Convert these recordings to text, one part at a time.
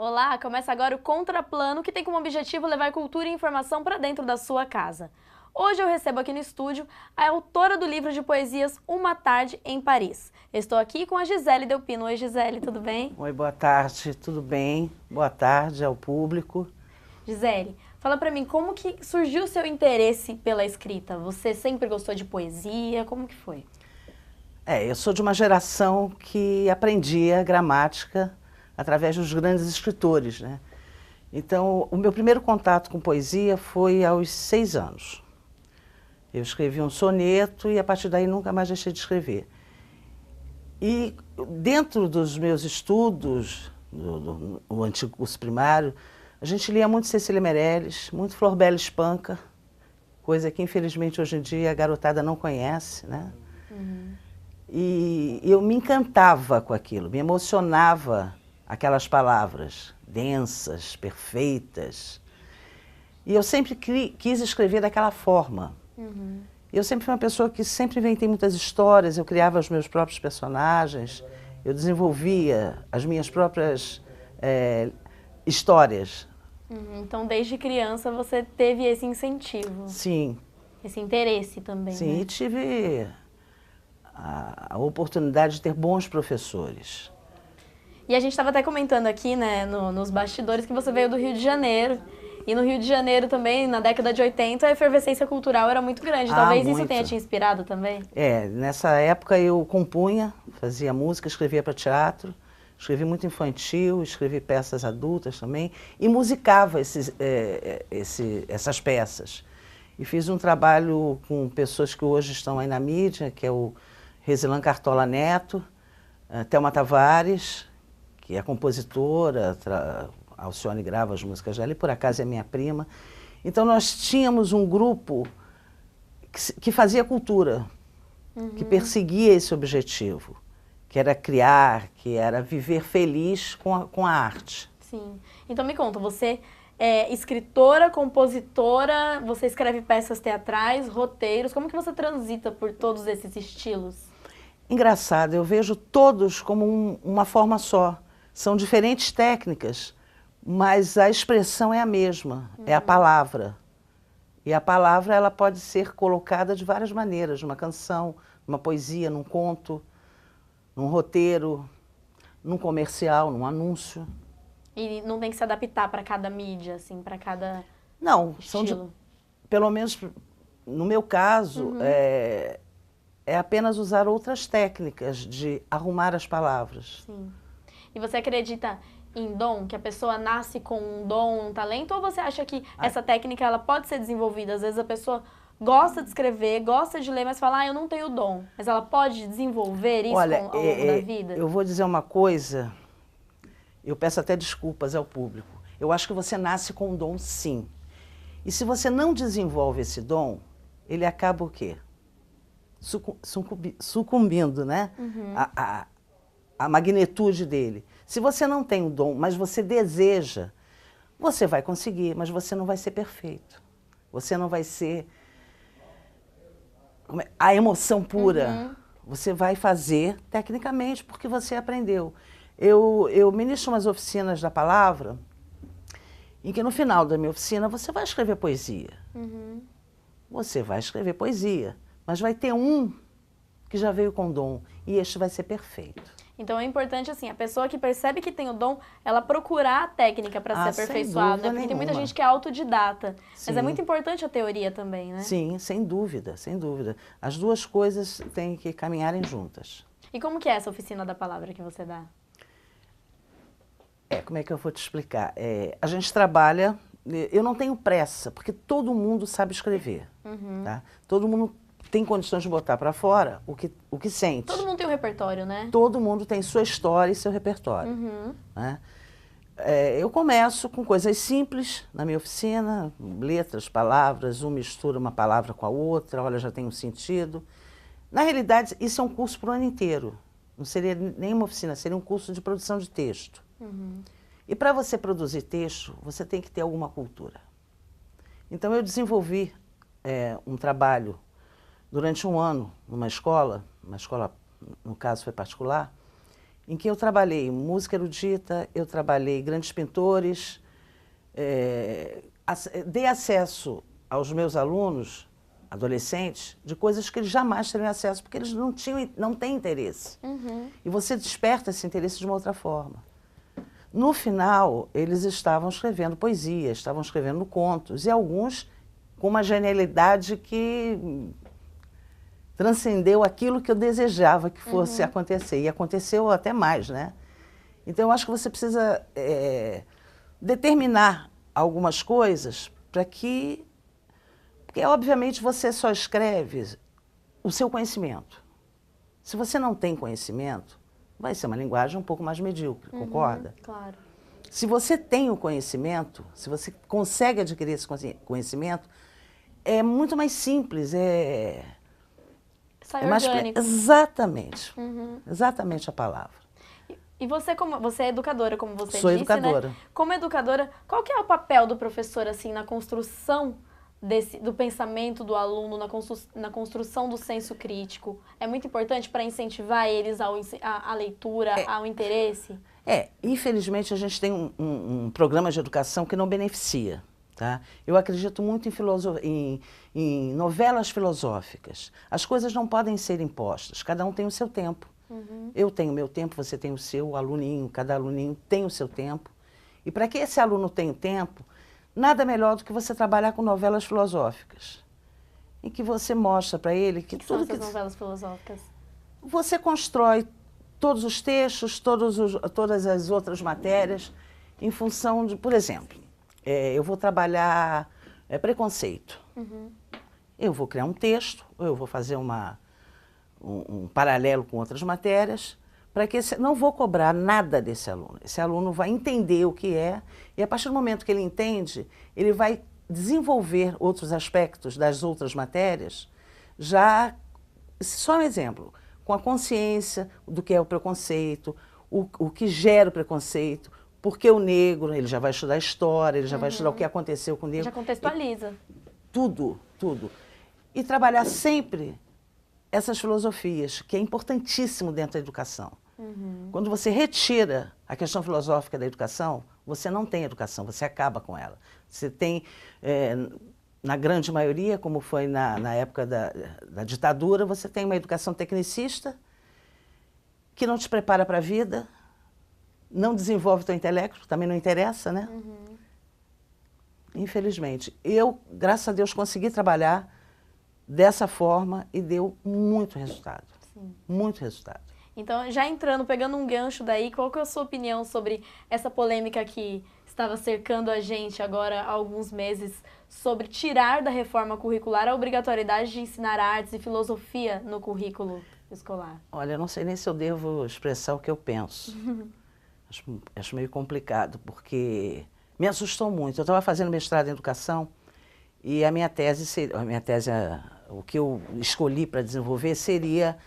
Olá, começa agora o Contraplano, que tem como objetivo levar cultura e informação para dentro da sua casa. Hoje eu recebo aqui no estúdio a autora do livro de poesias Uma Tarde em Paris. Estou aqui com a Gisele Delpino. Oi, Gisele, tudo bem? Oi, boa tarde, tudo bem? Boa tarde ao público. Gisele, fala pra mim, como que surgiu o seu interesse pela escrita? Você sempre gostou de poesia? Como que foi? Eu sou de uma geração que aprendia gramática através dos grandes escritores, né? Então, o meu primeiro contato com poesia foi aos 6 anos. Eu escrevi um soneto e a partir daí nunca mais deixei de escrever. E dentro dos meus estudos, no antigo curso primário, a gente lia muito Cecília Meirelles, muito Flor Bela Espanca, coisa que infelizmente hoje em dia a garotada não conhece, né? E eu me encantava com aquilo, me emocionava aquelas palavras densas, perfeitas. E eu sempre quis escrever daquela forma. Eu sempre fui uma pessoa que sempre inventei muitas histórias, eu criava os meus próprios personagens, eu desenvolvia as minhas próprias histórias. Então, desde criança você teve esse incentivo, Sim, esse interesse também, sim, né? e tive a oportunidade de ter bons professores. E a gente estava até comentando aqui, né, nos bastidores, que você veio do Rio de Janeiro. E no Rio de Janeiro também, na década de 80, a efervescência cultural era muito grande. Talvez isso Muito. tenha te inspirado também? Nessa época eu compunha, fazia música, escrevia para teatro, escrevi muito infantil, escrevi peças adultas também, e musicava essas peças. E fiz um trabalho com pessoas que hoje estão aí na mídia, que é o Resilan Cartola Neto, Thelma Tavares, que é compositora, a Alcione grava as músicas dela, e por acaso é minha prima. Então nós tínhamos um grupo que fazia cultura, que perseguia esse objetivo, que era criar, que era viver feliz com a arte. Sim. Então me conta, você é escritora, compositora, você escreve peças teatrais, roteiros, como que você transita por todos esses estilos? Engraçado, eu vejo todos como uma forma só. São diferentes técnicas, mas a expressão é a mesma, é a palavra. E a palavra ela pode ser colocada de várias maneiras, numa canção, numa poesia, num conto, num roteiro, num comercial, num anúncio. E não tem que se adaptar para cada mídia, assim, para cada Não, estilo? pelo menos no meu caso, é apenas usar outras técnicas de arrumar as palavras. Sim. E você acredita em dom, que a pessoa nasce com um dom, um talento, ou você acha que essa técnica ela pode ser desenvolvida? Às vezes a pessoa gosta de escrever, gosta de ler, mas fala, eu não tenho dom. Mas ela pode desenvolver isso Olha, ao longo da vida? eu vou dizer uma coisa, eu peço até desculpas ao público. Eu acho que você nasce com um dom, sim. E se você não desenvolve esse dom, ele acaba o quê? Sucumbindo, né? A magnitude dele. Se você não tem o dom, mas você deseja, você vai conseguir, mas você não vai ser perfeito. Você não vai ser a emoção pura. Você vai fazer tecnicamente porque você aprendeu. Eu ministro umas oficinas da palavra em que no final da minha oficina você vai escrever poesia. Você vai escrever poesia, mas vai ter um que já veio com dom e este vai ser perfeito. Então é importante, assim, a pessoa que percebe que tem o dom, ela procurar a técnica para ser sem aperfeiçoada, dúvida né? Porque tem muita nenhuma. gente que é autodidata. Mas é Sim. muito importante a teoria também, né? Sim, sem dúvida, sem dúvida. As duas coisas têm que caminharem juntas. E como que é essa oficina da palavra que você dá? Como é que eu vou te explicar? A gente trabalha, eu não tenho pressa, porque todo mundo sabe escrever. Tá? Todo mundo tem condições de botar para fora o que sente. Todo mundo tem um repertório, né? Todo mundo tem sua história e seu repertório. Né? Eu começo com coisas simples na minha oficina, letras, palavras, um mistura uma palavra com a outra, olha, já tem um sentido. Na realidade, isso é um curso para o ano inteiro. Não seria nenhuma oficina, seria um curso de produção de texto. E para você produzir texto, você tem que ter alguma cultura. Então eu desenvolvi um trabalho durante um ano numa escola, no caso foi particular, em que eu trabalhei música erudita, eu trabalhei grandes pintores, dei acesso aos meus alunos, adolescentes, de coisas que eles jamais teriam acesso, porque eles não têm interesse. E você desperta esse interesse de uma outra forma. No final, eles estavam escrevendo poesia, estavam escrevendo contos, e alguns com uma genialidade que transcendeu aquilo que eu desejava que fosse acontecer. E aconteceu até mais, né? Então, eu acho que você precisa determinar algumas coisas para que... Porque, obviamente, você só escreve o seu conhecimento. Se você não tem conhecimento, vai ser uma linguagem um pouco mais medíocre, concorda? Claro. Se você tem o conhecimento, se você consegue adquirir esse conhecimento, é muito mais simples, Sai orgânico. Exatamente. Exatamente a palavra. E você, como você é educadora, como você Sou disse, educadora. né? Como educadora, qual que é o papel do professor assim na construção do pensamento do aluno, na construção do senso crítico? É muito importante para incentivar eles à leitura, ao interesse? Infelizmente a gente tem um programa de educação que não beneficia. Tá? Eu acredito muito em novelas filosóficas. As coisas não podem ser impostas, cada um tem o seu tempo. Eu tenho o meu tempo, você tem o seu, o aluninho, cada aluninho tem o seu tempo. E para que esse aluno tenha tempo, nada melhor do que você trabalhar com novelas filosóficas, em que você mostra para ele que tudo que... são essas novelas filosóficas? Você constrói todos os textos, todas as outras matérias, em função de, por exemplo, eu vou trabalhar preconceito. Eu vou criar um texto, eu vou fazer um paralelo com outras matérias, para que não vou cobrar nada desse aluno. Esse aluno vai entender o que é, e a partir do momento que ele entende, ele vai desenvolver outros aspectos das outras matérias, já, só um exemplo, com a consciência do que é o preconceito, o que gera o preconceito, porque o negro, ele já vai estudar história, ele já vai estudar o que aconteceu com o negro. Já contextualiza. Tudo, tudo. E trabalhar sempre essas filosofias, que é importantíssimo dentro da educação. Quando você retira a questão filosófica da educação, você não tem educação, você acaba com ela. Você tem, na grande maioria, como foi na época da ditadura, você tem uma educação tecnicista que não te prepara para a vida, não desenvolve o teu intelecto, também não interessa, né? Infelizmente. Eu, graças a Deus, consegui trabalhar dessa forma e deu muito resultado. Sim. Muito resultado. Então, já entrando, pegando um gancho daí, qual que é a sua opinião sobre essa polêmica que estava cercando a gente agora há alguns meses, sobre tirar da reforma curricular a obrigatoriedade de ensinar artes e filosofia no currículo escolar? Olha, eu não sei nem se eu devo expressar o que eu penso. Acho meio complicado, porque me assustou muito. Eu estava fazendo mestrado em educação e a minha tese, o que eu escolhi para desenvolver seria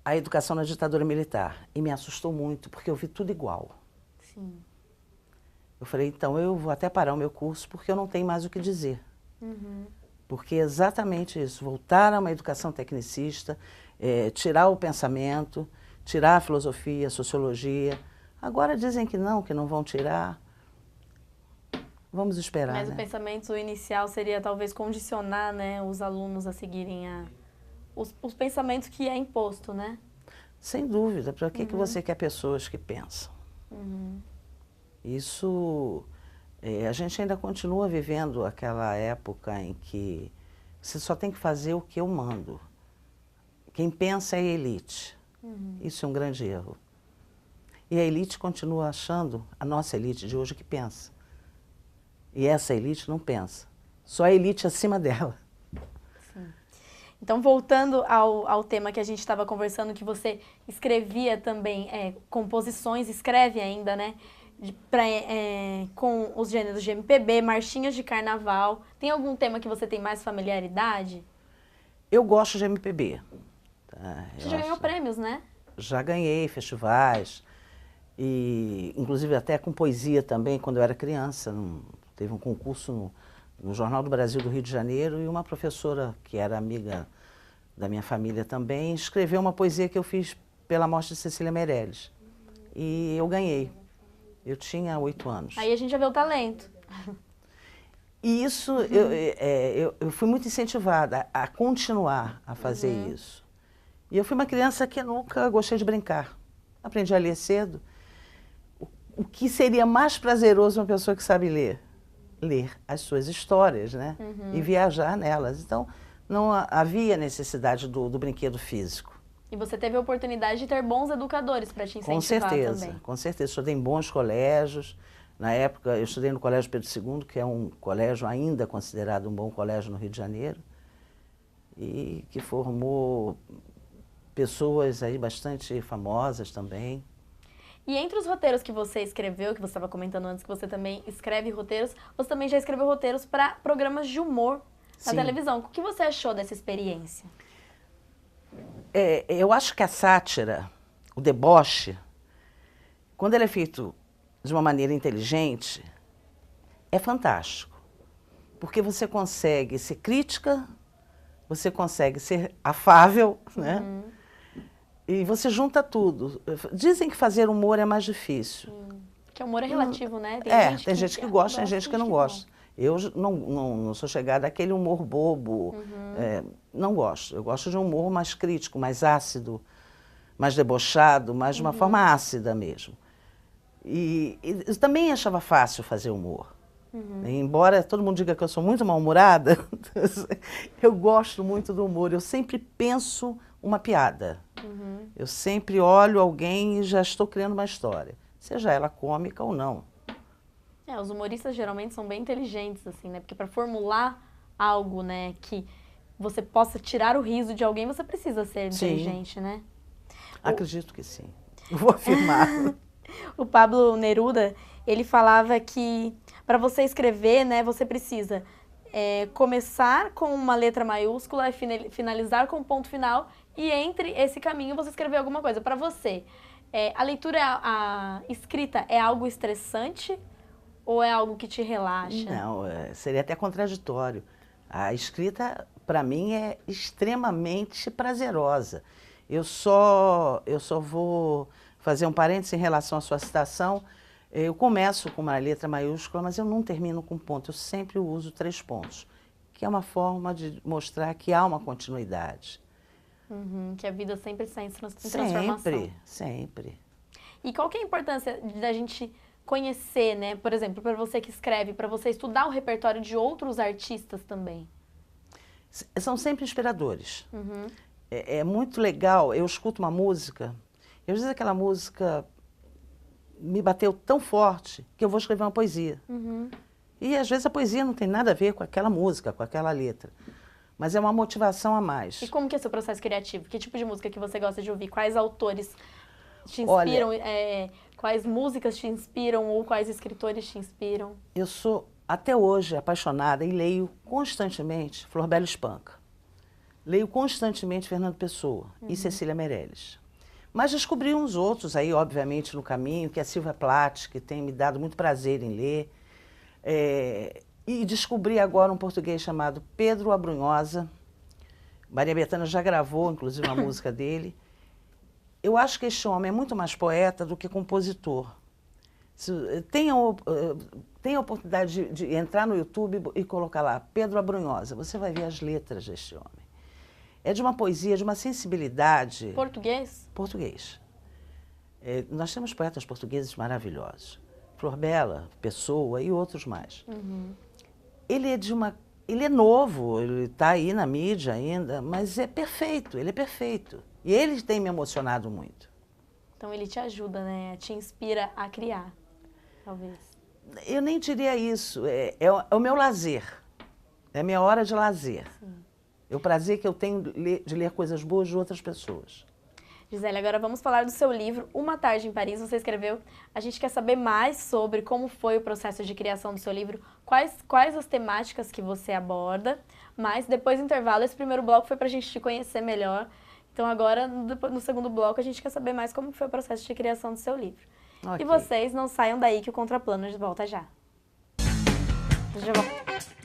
a educação na ditadura militar. E me assustou muito, porque eu vi tudo igual. Sim. Eu falei, então, eu vou até parar o meu curso, porque eu não tenho mais o que dizer. Porque é exatamente isso, voltar a uma educação tecnicista, tirar o pensamento, tirar a filosofia, a sociologia. Agora dizem que não vão tirar. Vamos esperar, Mas né? o pensamento inicial seria talvez condicionar, né, os alunos a seguirem os pensamentos que é imposto, né? Sem dúvida. Para que você quer pessoas que pensam? Isso... a gente ainda continua vivendo aquela época em que você só tem que fazer o que eu mando. Quem pensa é a elite. Isso é um grande erro. E a elite continua achando, a nossa elite de hoje, que pensa. E essa elite não pensa. Só a elite acima dela. Sim. Então, voltando ao tema que a gente estava conversando, que você escrevia também composições, escreve ainda, né? Com os gêneros de MPB, marchinhas de carnaval. Tem algum tema que você tem mais familiaridade? Eu gosto de MPB. Você já ganhou prêmios, né? Já ganhei festivais. E, inclusive, até com poesia também, quando eu era criança. Teve um concurso no Jornal do Brasil do Rio de Janeiro e uma professora, que era amiga da minha família também, escreveu uma poesia que eu fiz pela morte de Cecília Meirelles. e eu ganhei. Eu tinha 8 anos. Aí a gente já vê o talento. E isso, eu fui muito incentivada a continuar a fazer isso. E eu fui uma criança que nunca gostei de brincar. Aprendi a ler cedo. O que seria mais prazeroso uma pessoa que sabe ler? Ler as suas histórias, né? E viajar nelas. Então, não havia necessidade do brinquedo físico. E você teve a oportunidade de ter bons educadores para te incentivar também. Com certeza. Estudei em bons colégios. Na época, eu estudei no Colégio Pedro II, que é um colégio ainda considerado um bom colégio no Rio de Janeiro, e que formou pessoas aí bastante famosas também. E entre os roteiros que você escreveu, que você estava comentando antes, que você também escreve roteiros, você também já escreveu roteiros para programas de humor na televisão. O que você achou dessa experiência? Eu acho que a sátira, o deboche, quando ele é feito de uma maneira inteligente, é fantástico. Porque você consegue ser crítica, você consegue ser afável, né? E você junta tudo. Dizem que fazer humor é mais difícil. Porque o humor é relativo, né? Tem gente que gosta, tem gente que não gosta. Eu não sou chegada àquele humor bobo. Não gosto. Eu gosto de um humor mais crítico, mais ácido, mais debochado, mais de uma forma ácida mesmo. E eu também achava fácil fazer humor. Embora todo mundo diga que eu sou muito mal-humorada, eu gosto muito do humor. Eu sempre penso uma piada. Eu sempre olho alguém e já estou criando uma história, seja ela cômica ou não. Os humoristas geralmente são bem inteligentes, assim, né? Porque para formular algo, né, que você possa tirar o riso de alguém, você precisa ser inteligente, né? Acredito que sim. Vou afirmar. O Pablo Neruda, ele falava que para você escrever, né, você precisa começar com uma letra maiúscula e finalizar com um ponto final, e entre esse caminho você escrever alguma coisa. Para você, a leitura, a escrita é algo estressante ou é algo que te relaxa? Não, seria até contraditório. A escrita, para mim, é extremamente prazerosa. Eu só vou fazer um parênteses em relação à sua citação. Eu começo com uma letra maiúscula, mas eu não termino com ponto. Eu sempre uso 3 pontos, que é uma forma de mostrar que há uma continuidade. Que a vida sempre está em transformação. Sempre. E qual que é a importância da gente conhecer, né? Por exemplo, para você que escreve, para você estudar o repertório de outros artistas também? São sempre inspiradores. É muito legal. Eu escuto uma música, e às vezes aquela música me bateu tão forte que eu vou escrever uma poesia. E às vezes a poesia não tem nada a ver com aquela música, com aquela letra. Mas é uma motivação a mais. E como que é o seu processo criativo? Que tipo de música que você gosta de ouvir? Quais autores te inspiram? Quais músicas te inspiram ou quais escritores te inspiram? Eu sou, até hoje, apaixonada e leio constantemente Flor Bela Espanca. Leio constantemente Fernando Pessoa e Cecília Meirelles. Mas descobri uns outros aí, obviamente, no caminho, que é a Silvia Plath, que tem me dado muito prazer em ler. E descobri agora um português chamado Pedro Abrunhosa. Maria Bethânia já gravou, inclusive, uma música dele. Eu acho que este homem é muito mais poeta do que compositor. Tenha a oportunidade de entrar no YouTube e colocar lá Pedro Abrunhosa. Você vai ver as letras deste homem. É de uma poesia, de uma sensibilidade... Português? Português. Nós temos poetas portugueses maravilhosos. Flor Bela, Pessoa e outros mais. Ele é novo, ele está aí na mídia ainda, mas é perfeito, ele é perfeito. E ele tem me emocionado muito. Então ele te ajuda, né? Te inspira a criar, talvez. Eu nem diria isso, é o meu lazer. É a minha hora de lazer. É o prazer que eu tenho de ler coisas boas de outras pessoas. Gisele, agora vamos falar do seu livro, Uma Tarde em Paris, você escreveu. A gente quer saber mais sobre como foi o processo de criação do seu livro, quais as temáticas que você aborda, mas depois do intervalo, esse primeiro bloco foi para a gente te conhecer melhor. Então agora, no segundo bloco, a gente quer saber mais como foi o processo de criação do seu livro. Okay. E vocês não saiam daí que o Contraplano volta já. Já volto.